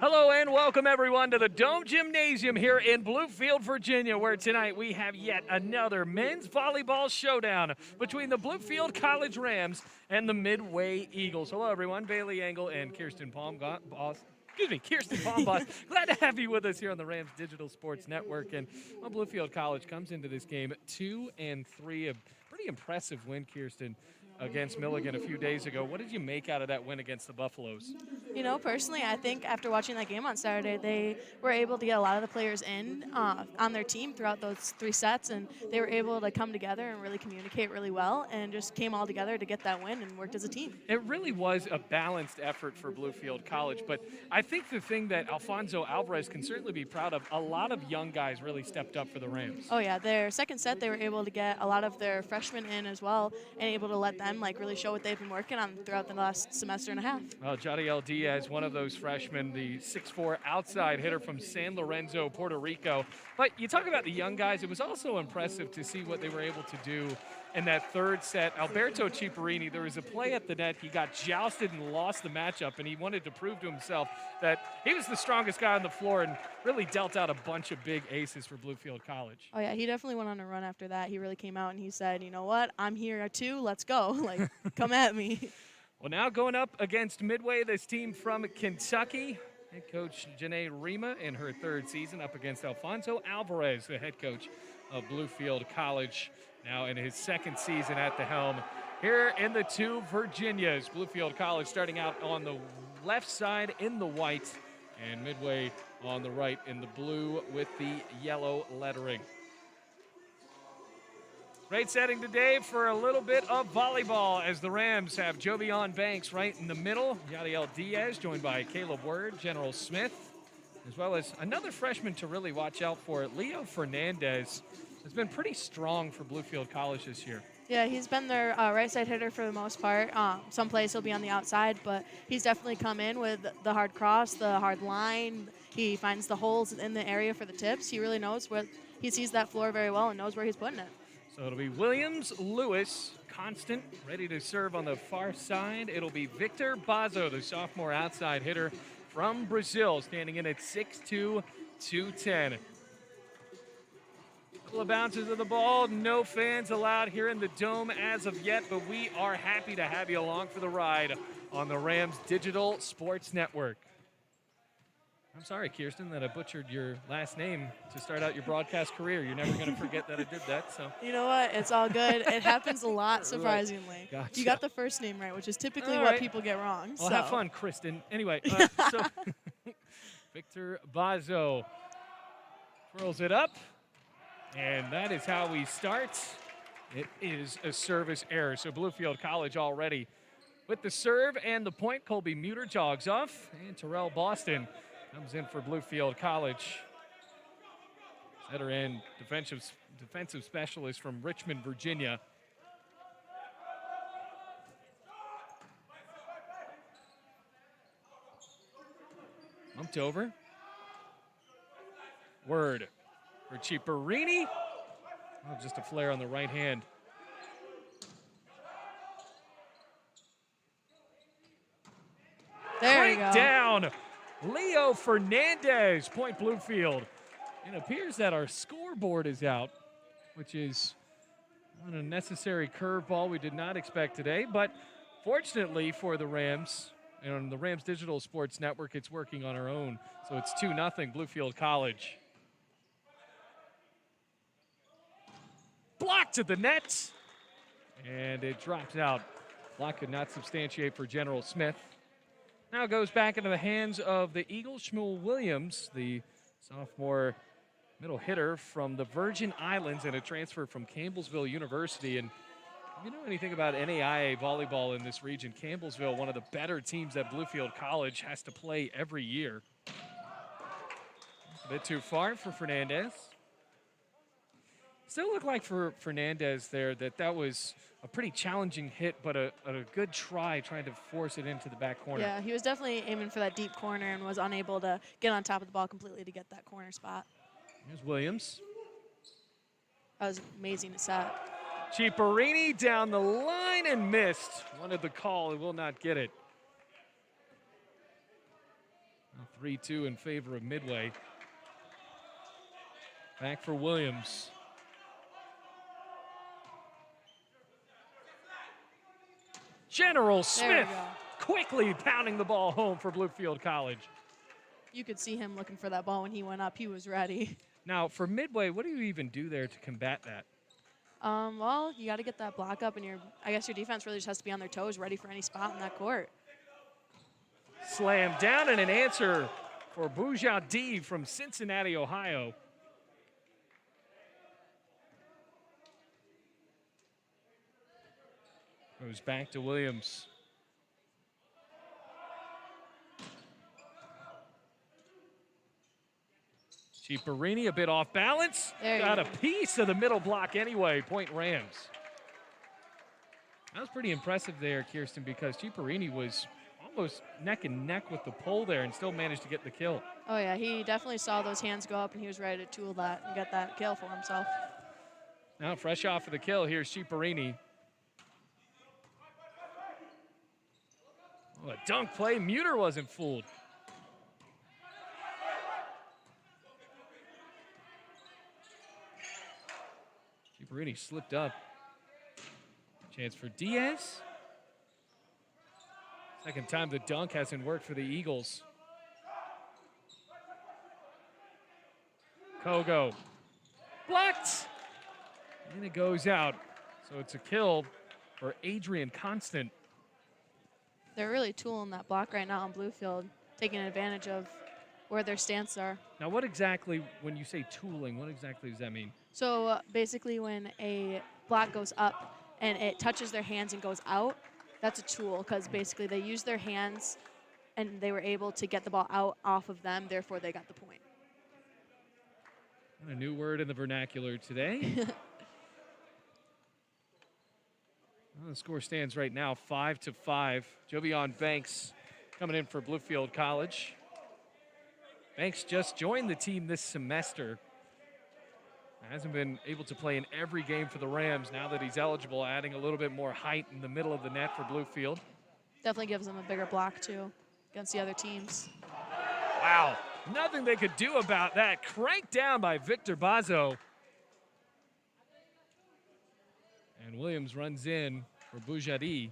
Hello and welcome everyone to the Dome Gymnasium here in Bluefield, Virginia, where tonight we have yet another men's volleyball showdown between the Bluefield College Rams and the Midway Eagles. Hello everyone, Bailey Engel and Kirsten Palmboss. Kirsten Palmboss. Glad to have you with us here on the Rams Digital Sports Network. And Bluefield College comes into this game 2-3, a pretty impressive win, Kirsten, against Milligan a few days ago. What did you make out of that win against the Buffaloes? You know, personally, I think after watching that game on Saturday, they were able to get a lot of the players in on their team throughout those 3 sets, and they were able to come together and really communicate really well and just came all together to get that win and worked as a team. It really was a balanced effort for Bluefield College, but I think the thing that Alfonso Alvarez can certainly be proud of, a lot of young guys really stepped up for the Rams. Oh yeah, their second set, they were able to get a lot of their freshmen in as well and able to let them really show what they've been working on throughout the last semester and a half. Well, Jadiel Diaz, one of those freshmen, the 6'4" outside hitter from San Lorenzo, Puerto Rico. But you talk about the young guys, it was also impressive to see what they were able to do in that third set. Alberto Ciparini, there was a play at the net. He got jousted and lost the matchup, and he wanted to prove to himself that he was the strongest guy on the floor and really dealt out a bunch of big aces for Bluefield College. Oh, yeah, he definitely went on a run after that. He really came out and he said, you know what, I'm here too, let's go. Come at me. Well, now going up against Midway, this team from Kentucky. Head coach Janae Rima in her 3rd season up against Alfonso Alvarez, the head coach of Bluefield College, now in his 2nd season at the helm here in the 2 Virginias. Bluefield College starting out on the left side in the white and Midway on the right in the blue with the yellow lettering. Great setting today for a little bit of volleyball as the Rams have Jovion Banks right in the middle. Yadiel Diaz joined by Caleb Word, General Smith, as well as another freshman to really watch out for, Leo Fernandez. Has been pretty strong for Bluefield College this year. Yeah, he's been their right side hitter for the most part. Some plays he'll be on the outside, but he's definitely come in with the hard cross, the hard line. He finds the holes in the area for the tips. He really knows what, he sees that floor very well and knows where he's putting it. So it'll be Williams, Lewis, Constant, ready to serve on the far side. It'll be Victor Bazo, the sophomore outside hitter from Brazil, standing in at 6'2", 210. Couple of bounces of the ball. No fans allowed here in the Dome as of yet, but we are happy to have you along for the ride on the Rams Digital Sports Network. I'm sorry, Kirsten, that I butchered your last name to start out your broadcast career. You're never going to forget that I did that. So you know what? It's all good. It happens a lot, surprisingly. Gotcha. You got the first name right, which is typically all what right. people get wrong. Well, so. have fun, Kristen. Anyway, so Victor Bazo twirls it up, and that is how we start. It is a service error. So Bluefield College already with the serve and the point. Colby Muter jogs off, and Terrell Boston comes in for Bluefield College. Setter and defensive specialist from Richmond, Virginia. Bumped over. Word for Ciparini. Oh, just a flare on the right hand. There you go. Down. Leo Fernandez, point Bluefield. It appears that our scoreboard is out, which is an unnecessary curveball we did not expect today. But fortunately for the Rams, and on the Rams Digital Sports Network, it's working on our own. So it's 2-0 Bluefield College. Blocked to the net, and it drops out. Block could not substantiate for General Smith. Now goes back into the hands of the Eagles. Shmuel Williams, the sophomore middle hitter from the Virgin Islands and a transfer from Campbellsville University. And if you know anything about NAIA volleyball in this region, Campbellsville, one of the better teams that Bluefield College has to play every year. A bit too far for Fernandez. Still looked like for Fernandez there that was a pretty challenging hit, but a good trying to force it into the back corner. Yeah, he was definitely aiming for that deep corner and was unable to get on top of the ball completely to get that corner spot. Here's Williams. That was amazing to set. Ciparini down the line and missed. Wanted the call, he will not get it. 3-2 in favor of Midway. Back for Williams. General Smith quickly pounding the ball home for Bluefield College. You could see him looking for that ball when he went up. He was ready. Now, for Midway, what do you even do there to combat that? Well, you got to get that block up, and I guess your defense really just has to be on their toes, ready for any spot in that court. Slam down and an answer for Boujadi from Cincinnati, Ohio. Goes back to Williams. Ciparini a bit off balance. Got a piece of the middle block anyway. Point Rams. That was pretty impressive there, Kirsten, because Ciparini was almost neck and neck with the pole there and still managed to get the kill. Oh, yeah, he definitely saw those hands go up, and he was ready to tool that and get that kill for himself. Now fresh off of the kill, here's Ciparini. Oh, a dunk play. Muter wasn't fooled. Ciparini slipped up. Chance for Diaz. Second time the dunk hasn't worked for the Eagles. Kogo. Blocked! And it goes out. So it's a kill for Adrian Constant. They're really tooling that block right now on Bluefield, taking advantage of where their stance are. Now, what exactly, when you say tooling, what exactly does that mean? So basically when a block goes up and it touches their hands and goes out, that's a tool, because basically they use their hands and they were able to get the ball out off of them, therefore they got the point. A new word in the vernacular today. Well, the score stands right now 5-5. Jovion Banks coming in for Bluefield College. Banks just joined the team this semester. Hasn't been able to play in every game for the Rams. Now that he's eligible, adding a little bit more height in the middle of the net for Bluefield. Definitely gives them a bigger block, too, against the other teams. Wow, nothing they could do about that. Cranked down by Victor Bazo. And Williams runs in for Boujadi.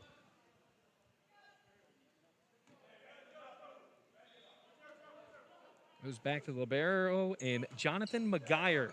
Goes back to libero and Jonathan McGuire.